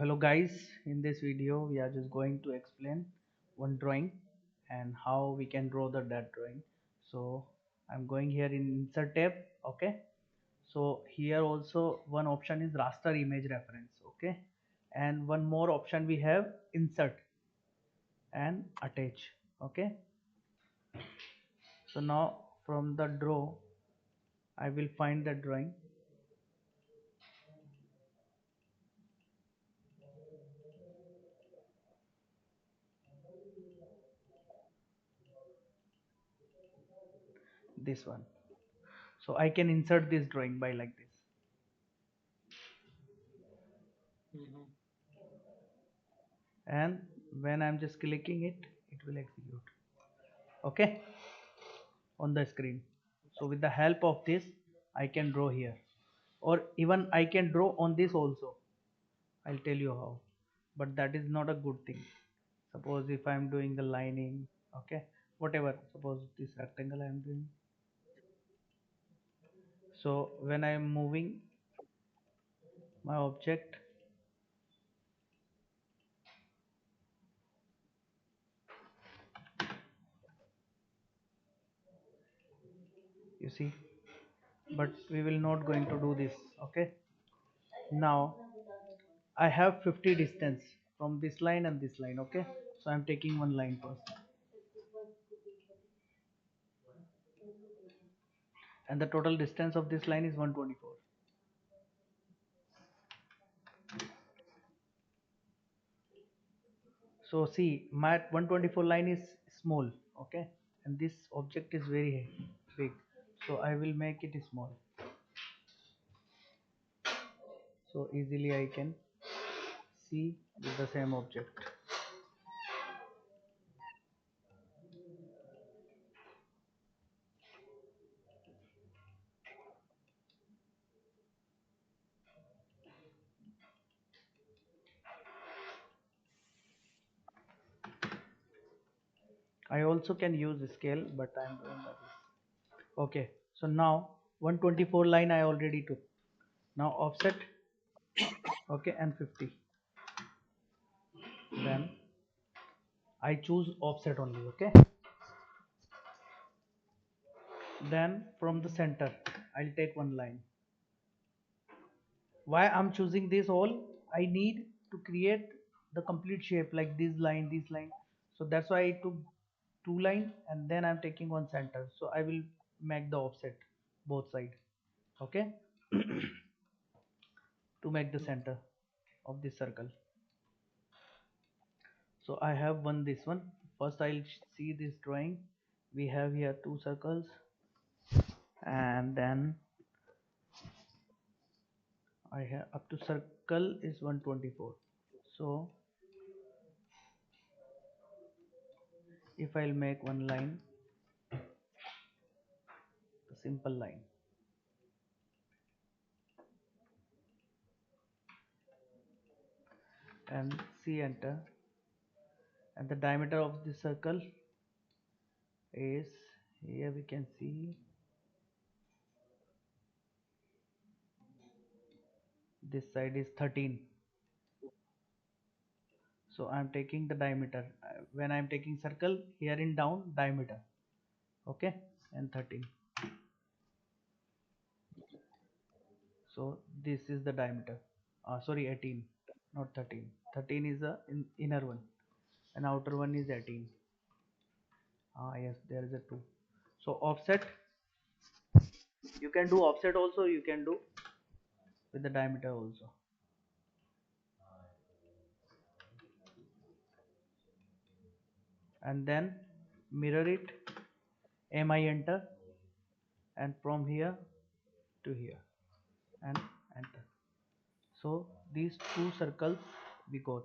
Hello guys, in this video we are just going to explain one drawing and how we can draw that drawing. So I'm going here in insert tab. Okay, so here also one option is raster image reference. Okay, and one more option we have insert and attach. Okay, so now from the draw I will find the drawing. This one, so I can insert this drawing by like this, and when I'm just clicking it, it will execute. Okay, on the screen. So with the help of this I can draw here, or even I can draw on this also. I'll tell you how, but that is not a good thing. Suppose if I'm doing the lining, okay, whatever, suppose this rectangle I'm doing. So when I'm moving my object, you see, but we will not going to do this. Okay, now I have 50 distance from this line and this line. Okay, so I'm taking one line first, and the total distance of this line is 124. So see, my 124 line is small, okay, and this object is very big, so I will make it small, so easily I can see with the same object. I also can use scale, but I'm doing like this. Okay, so now 124 line I already took. Now offset, okay, and 50. Then I choose offset only, okay. Then from the center, I'll take one line. Why I'm choosing this all? I need to create the complete shape like this line, so that's why I took two line, and then I'm taking one center, so I will make the offset both side. Okay, to make the center of this circle. So I have one this one. First I'll see this drawing. We have here two circles, and then I have up to circle is 124. So if I'll make one line, a simple line, and see enter, and the diameter of the circle is, here we can see, this side is 13. So I'm taking the diameter, when I'm taking circle here in down diameter, okay, and 13. So this is the diameter, sorry, 18, not 13. 13 is the inner one, and outer one is 18. Yes, there is a 2. So offset, you can do offset also, you can do with the diameter also, and then mirror it, mi enter, and from here to here, and enter. So these two circles we got,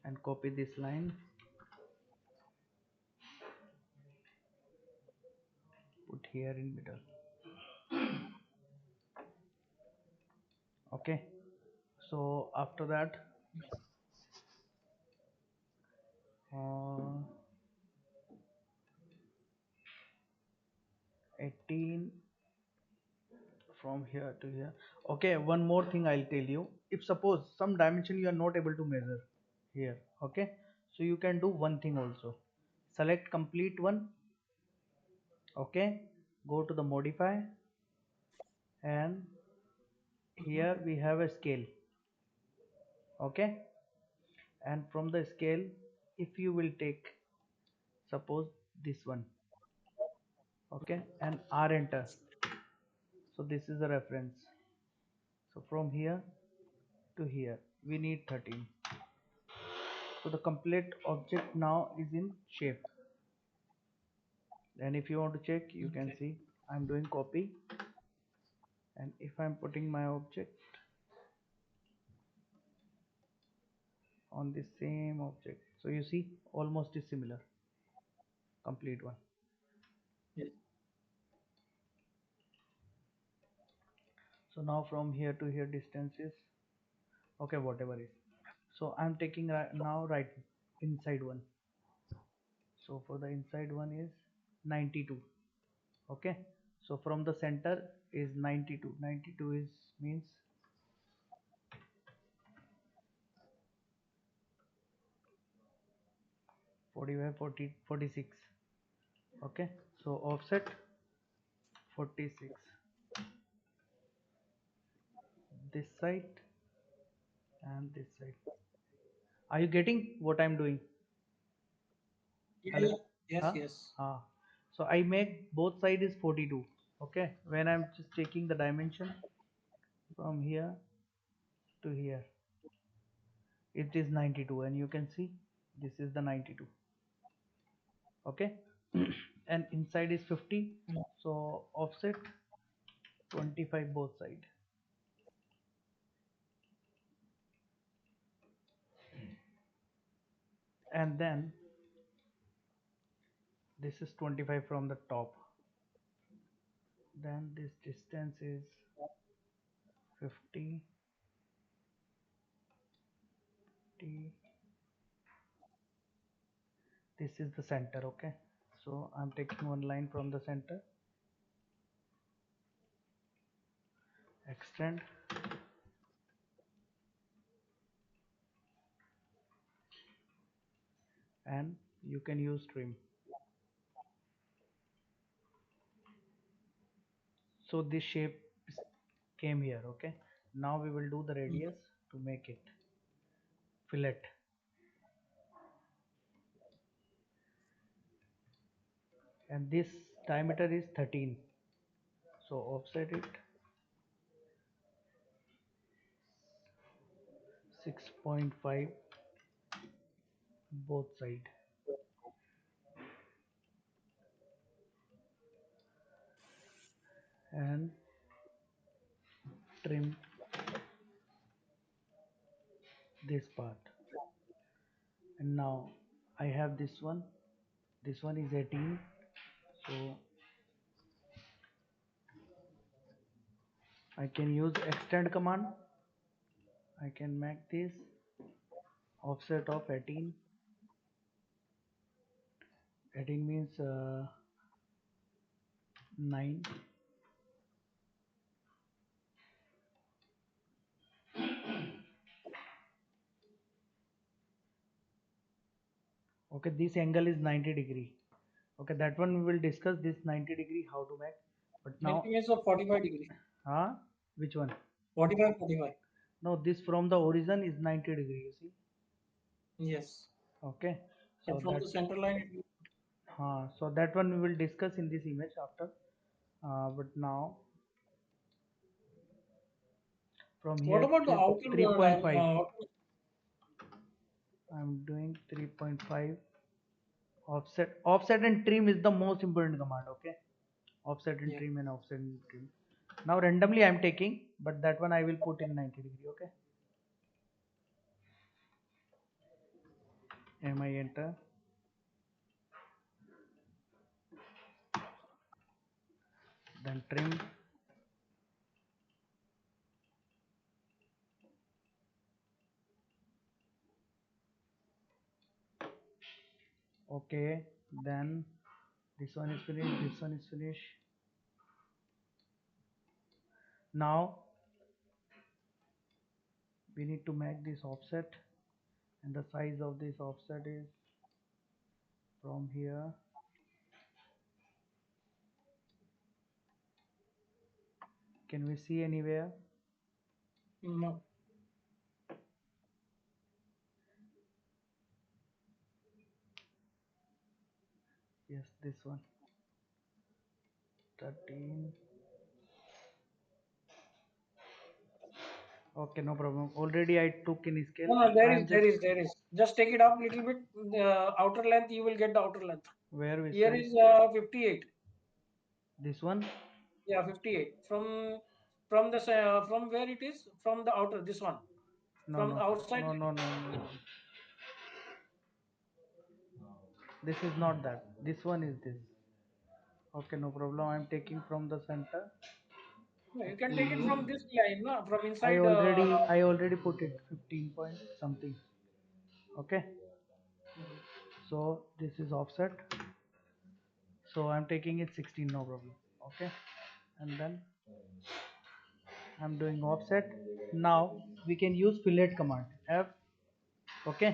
and copy this line, put here in middle. Okay, so after that 18 from here to here. Okay, one more thing I'll tell you. If suppose some dimension you are not able to measure here, okay, so you can do one thing also. Select complete one, okay, go to the modify, and here we have a scale, okay, and from the scale, if you will take suppose this one, okay, and R enter, so this is a reference. So from here to here we need 13. So the complete object now is in shape. And if you want to check, you can Okay. see I'm doing copy, and if I'm putting my object on the same object, so you see almost is similar, complete one. Yes. So now from here to here distance is okay, whatever is. So I'm taking now right inside one. So for the inside one is 92. Okay. So from the center is 92. 92 is means 45, 40, 46. Okay. So offset 46. This side and this side. Are you getting what I'm doing? Yeah, Hello? yeah. Yes, Huh? yes. Ah. So I make both side is 42. Okay. When I'm just taking the dimension from here to here, it is 92, and you can see this is the 92. Okay. And inside is 50, Mm. so offset 25 both side, and then this is 25 from the top, then this distance is 50 T. This is the center. Okay, so I'm taking one line from the center, extend, and you can use trim. So this shape came here. Okay, now we will do the Mm. radius to make it fillet, and this diameter is 13, so offset it 6.5 both side, and trim this part. And now I have this one is 18, so I can use extend command. I can make this offset of 18. 18 means 9. Okay, this angle is 90 degree. Okay, that one we will discuss, this 90 degree how to make. But now, 90 minutes of 45 degrees. which one? 45, 45. No, this from the origin is 90 degree, you see. Yes. Okay, And so from that the center line, it will- so that one we will discuss in this image after. But now from what here about the to outer 3.5, I'm doing 3.5 offset and trim is the most important command. Okay, offset and yeah. trim and offset and trim. Now randomly I'm taking, but that one I will put in 90 degree. Okay, and I enter, then trim. Okay, then this one is finished, this one is finished, Now we need to make this offset, and the size of this offset is from here. Can we see anywhere? No. Yes, this one. 13. Okay, no problem. Already I took in scale. No, no, there I is, am there just is, there is. Just take it up little bit. The outer length, you will get the outer length. where we Here said is 58. this one. Yeah, 58. From the from where it is? From the outer. This one. No, From no, outside. no, no, no, no. This is not that. This one is this. Okay, no problem. I'm taking from the center No, you up can to take it here. from this line, no? From I inside. already I already put it 15 point something. Okay, Mhm, so this is offset. So I'm taking it 16, no problem. Okay, and then I'm doing offset. Now we can use fillet command F. Okay,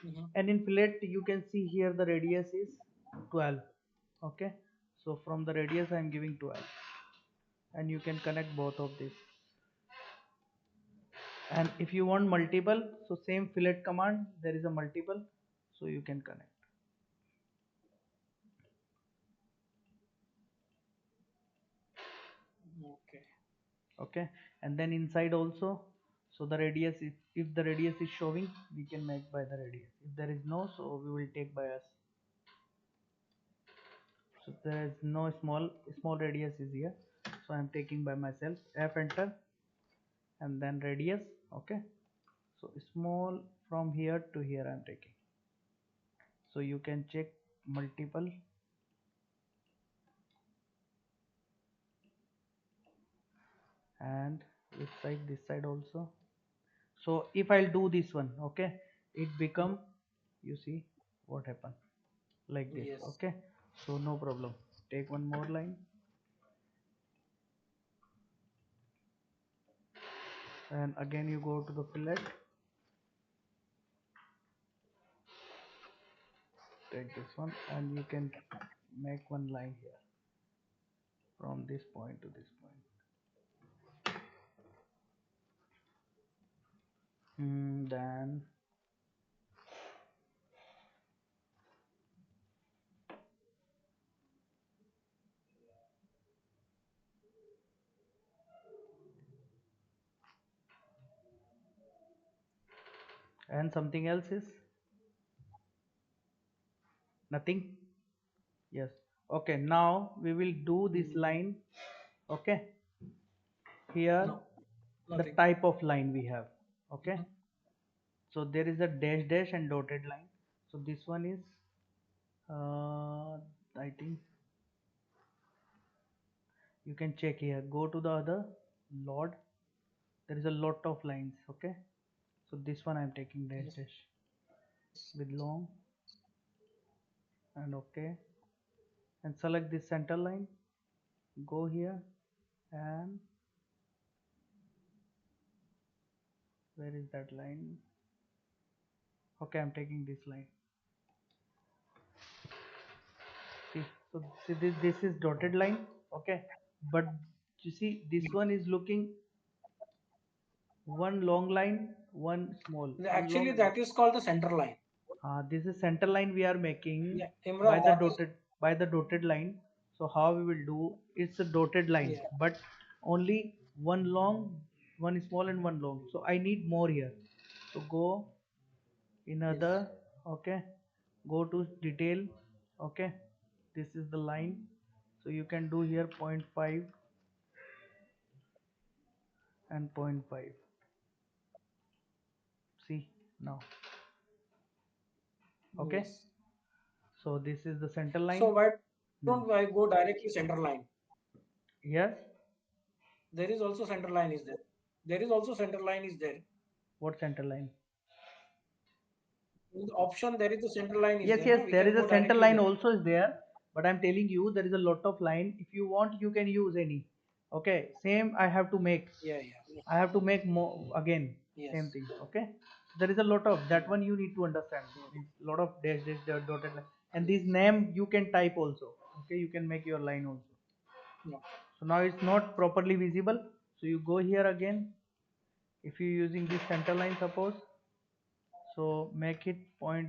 mhm. and in fillet you can see here the radius is 12. Okay, so from the radius I'm giving 12, and you can connect both of these. And if you want multiple, so same fillet command, there is a multiple, so you can connect. Okay. Okay, and then inside also, so the radius is, if the radius is showing, we can make by the radius. If there is no, so we will take by us. So there is no small radius is here, so I am taking by myself. F enter, and then radius. Okay, so small from here to here I am taking, so you can check multiple. And this side also. So if I'll do this one, okay, it become, you see what happened, like this. Yes. Okay, so no problem. Take one more line, and again you go to the fillet, take this one, and you can make one line here from this point to this point. Then and something else is nothing. Yes. Okay, now we will do this Mm, line. Okay, here no, the nothing. type of line we have. Okay, Mhm. so there is a dash dash and dotted line. So this one is I think you can check here, go to the other load, there is a lot of lines. Okay, so this one I am taking dash Yes. dash with long, and okay, and select this center line, go here, and where is that line? Okay, I'm taking this line. See, so see this is dotted line. Okay, but you see this one is looking one long line, one small, one Actually, long, one. that is called the center line. This is center line we are making Yeah, Imran, that is. by the dotted line. So how we will do? It's a dotted line, Yeah. but only one long, one small, and one long. So I need more here. So go in Yes. other. Okay, go to detail. Okay, this is the line. So you can do here point 0.5 and point 0.5. See now. Okay, Yes. so this is the center line. So why Hmm. don't I go directly center line? Here, There is also center line is there. There is also center line is there. what center line? In the option, there is the center line is Yes, there. yes, No, we there can is go a center directly line there. also is there, but I'm telling you there is a lot of line. If you want, you can use any. Okay, same I have to make. Yeah, yeah. I have to make more again. Same Yes. thing. Okay. There is a lot of that Mm. one you need to understand. Mm. Means lot of dash dash dotted line. And this name you can type also. Okay, you can make your line also. Okay. So now it's not properly visible. So you go here again. If you're using this center line, suppose, so make it point,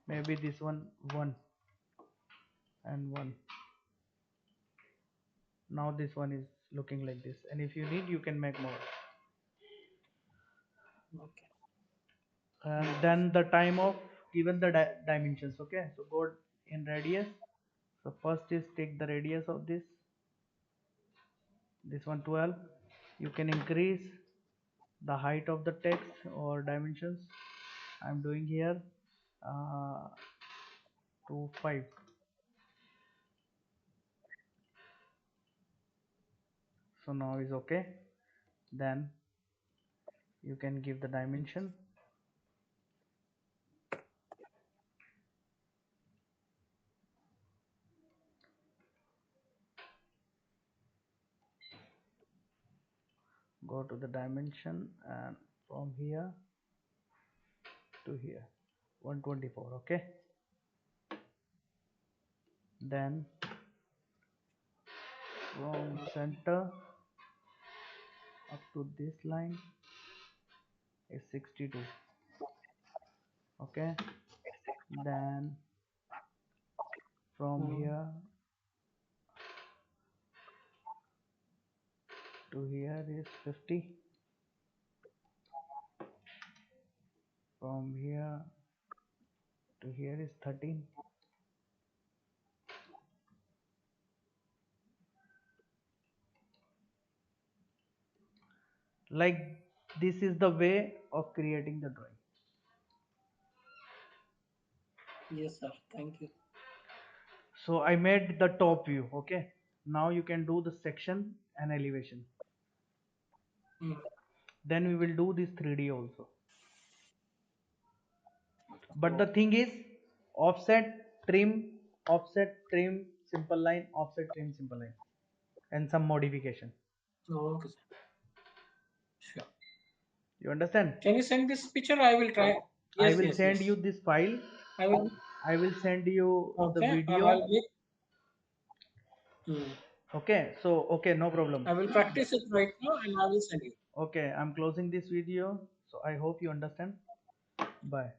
maybe this one and one. Now this one is looking like this. And if you need, you can make more. Okay. And Mm. then the time of given the dimensions. Okay, so go in radius. So first is take the radius of this one 12. You can increase the height of the text or dimensions. I'm doing here uh, to 5. So now is okay. Then you can give the dimension. Go to the dimension and from here to here 124. Okay, then from Okay. center up to this line is 62. Okay, then from Mm. here to here is 50. From here to here is 13. Like this is the way of creating the drawing. Yes, sir. Thank you. So I made the top view. Okay, now you can do the section and elevation. Mm. Then we will do this 3D also. But the Okay. thing is, offset trim simple line, offset trim simple line, and some modification. Okay, sir. Sure. You understand? Can you send this picture? I will try. I Yes, will yes, send you yes. this file. I will. I will send you the Okay. video. I'll make. Mm. Okay, so okay, no problem. I will practice it right now and I will send you. Okay, I'm closing this video. So I hope you understand. Bye.